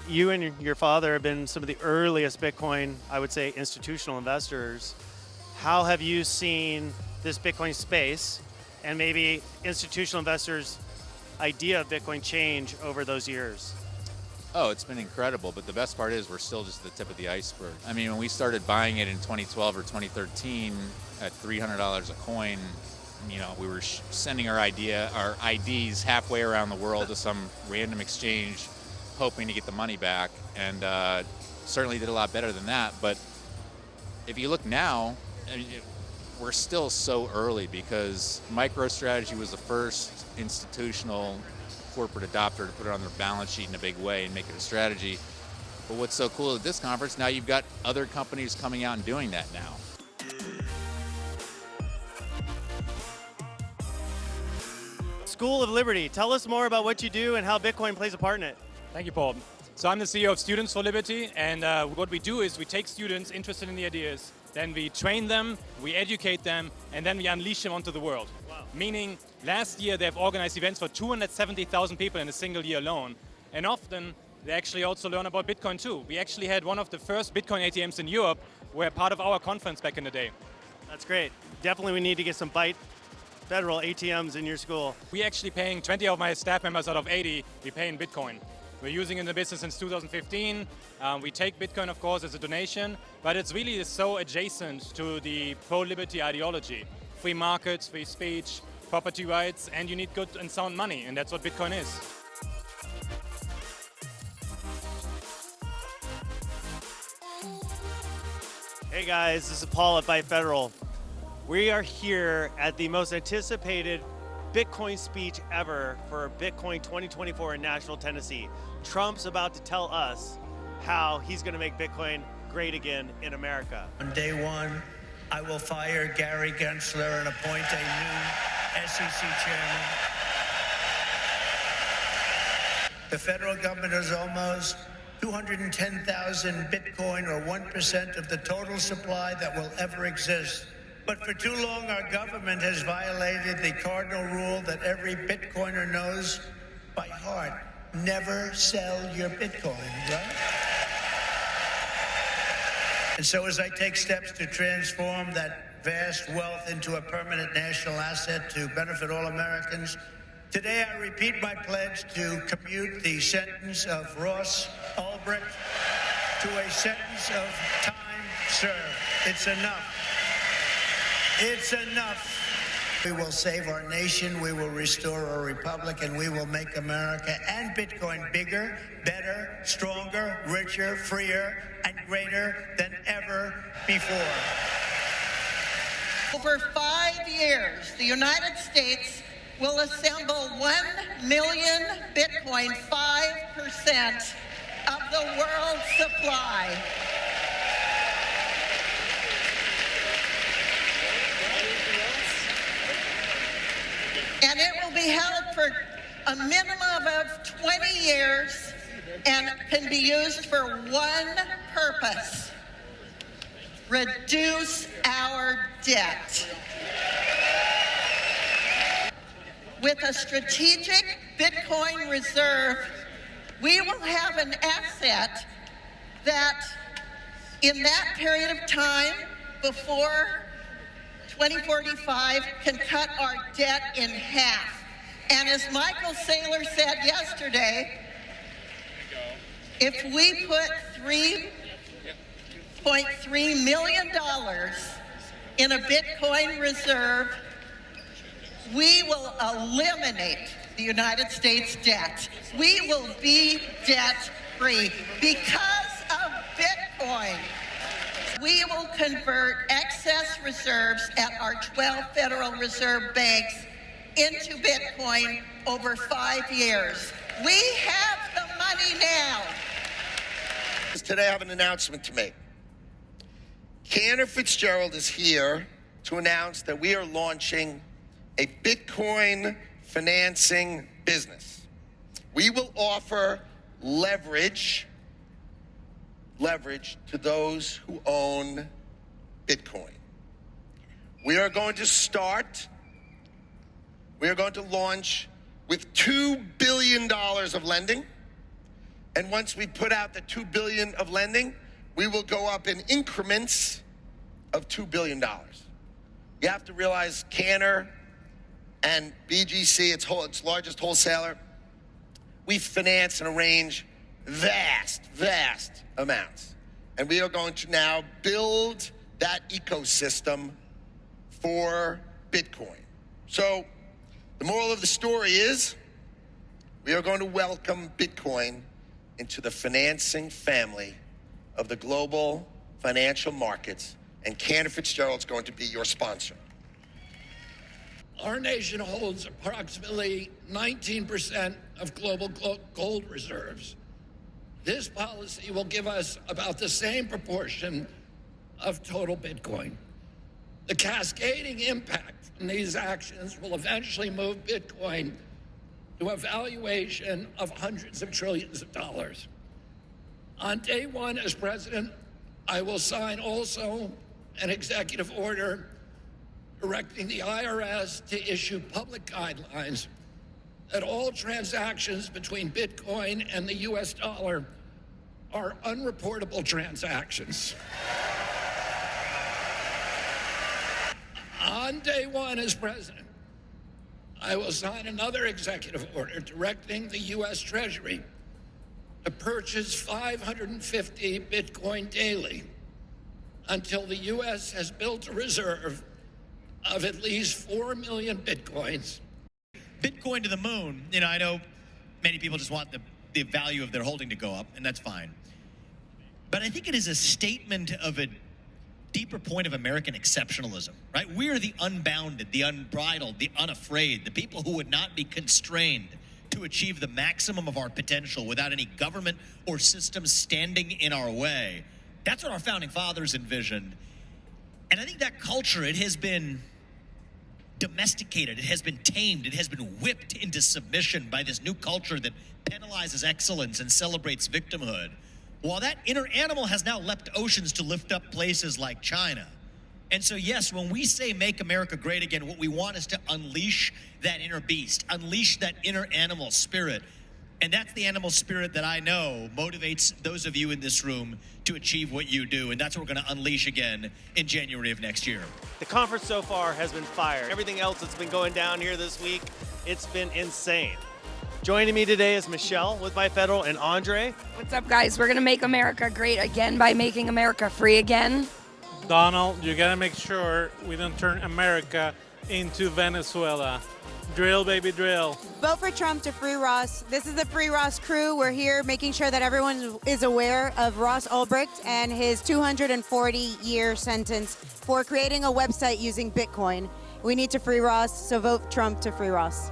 you and your father have been some of the earliest Bitcoin, I would say, institutional investors. How have you seen this Bitcoin space and maybe institutional investors' idea of Bitcoin change over those years? Oh, it's been incredible, but the best part is we're still just at the tip of the iceberg. I mean, when we started buying it in 2012 or 2013 at $300 a coin, you know, we were sending our IDs halfway around the world to some random exchange, hoping to get the money back, and certainly did a lot better than that. But if you look now, I mean, we're still so early because MicroStrategy was the first institutional corporate adopter to put it on their balance sheet in a big way and make it a strategy. But what's so cool at this conference, now you've got other companies coming out and doing that now. School of Liberty, tell us more about what you do and how Bitcoin plays a part in it. Thank you, Paul. So I'm the CEO of Students for Liberty, and what we do is we take students interested in the ideas, then we train them, we educate them, and then we unleash them onto the world. Wow. Meaning, last year they've organized events for 270,000 people in a single year alone, and often they actually also learn about Bitcoin too. We actually had one of the first Bitcoin ATMs in Europe were part of our conference back in the day. That's great. Definitely we need to get some Byte Federal ATMs in your school. We're actually paying 20 of my staff members out of 80, we pay in Bitcoin. We're using it in the business since 2015. We take Bitcoin, of course, as a donation, but it's really so adjacent to the pro-liberty ideology. Free markets, free speech, property rights, and you need good and sound money, and that's what Bitcoin is. Hey guys, this is Paul at Byte Federal. We are here at the most anticipated Bitcoin speech ever for Bitcoin 2024 in Nashville, Tennessee. Trump's about to tell us how he's going to make Bitcoin great again in America. On day one, I will fire Gary Gensler and appoint a new SEC chairman. The federal government has almost 210,000 Bitcoin, or 1% of the total supply that will ever exist. But for too long, our government has violated the cardinal rule that every Bitcoiner knows by heart. Never sell your Bitcoin, right? And so as I take steps to transform that vast wealth into a permanent national asset to benefit all Americans, today I repeat my pledge to commute the sentence of Ross Ulbricht to a sentence of time served. It's enough. It's enough. We will save our nation, we will restore our republic, and we will make America and Bitcoin bigger, better, stronger, richer, freer, and greater than ever before. Over 5 years, the United States will assemble 1 million Bitcoin, 5% of the world's supply. And it will be held for a minimum of 20 years and can be used for one purpose: reduce our debt. With a strategic Bitcoin reserve, we will have an asset that, in that period of time, before 2045, can cut our debt in half. And as Michael Saylor said yesterday, if we put $3.3 million in a Bitcoin reserve, we will eliminate the United States debt. We will be debt-free because of Bitcoin. We will convert excess reserves at our 12 Federal Reserve banks into Bitcoin over 5 years. We have the money now. Today I have an announcement to make. Cantor Fitzgerald is here to announce that we are launching a Bitcoin financing business. We will offer leverage to those who own Bitcoin. We are going to launch with $2 billion of lending And once we put out the $2 billion of lending, we will go up in increments of $2 billion. You have to realize Cantor and BGC, its largest wholesaler, we finance and arrange vast amounts. And we are going to now build that ecosystem for Bitcoin. So the moral of the story is we are going to welcome Bitcoin into the financing family of the global financial markets, and Cantor Fitzgerald is going to be your sponsor. Our nation holds approximately 19% of global gold reserves. This policy will give us about the same proportion of total Bitcoin. The cascading impact from these actions will eventually move Bitcoin to a valuation of hundreds of trillions of dollars. On day one as president, I will sign also an executive order directing the IRS to issue public guidelines that all transactions between Bitcoin and the US dollar are unreportable transactions. On day one as president, I will sign another executive order directing the US Treasury to purchase 550 Bitcoin daily until the US has built a reserve of at least 4 million Bitcoins. Bitcoin to the moon, you know, I know many people just want the value of their holding to go up, and that's fine. But I think it is a statement of a deeper point of American exceptionalism, right? We are the unbounded, the unbridled, the unafraid, the people who would not be constrained to achieve the maximum of our potential without any government or system standing in our way. That's what our founding fathers envisioned. And I think that culture, it has been domesticated, it has been tamed, it has been whipped into submission by this new culture that penalizes excellence and celebrates victimhood. While that inner animal has now leapt oceans to lift up places like China. And so, yes, when we say make America great again, what we want is to unleash that inner beast, unleash that inner animal spirit. And that's the animal spirit that I know motivates those of you in this room to achieve what you do. And that's what we're going to unleash again in January of next year. The conference so far has been fire. Everything else that's been going down here this week, it's been insane. Joining me today is Michelle with Byte Federal and Andre. What's up, guys? We're going to make America great again by making America free again. Donald, you got to make sure we don't turn America into Venezuela. Drill, baby, drill. Vote for Trump to free Ross. This is the Free Ross crew. We're here making sure that everyone is aware of Ross Ulbricht and his 240-year sentence for creating a website using Bitcoin. We need to free Ross, so vote Trump to free Ross.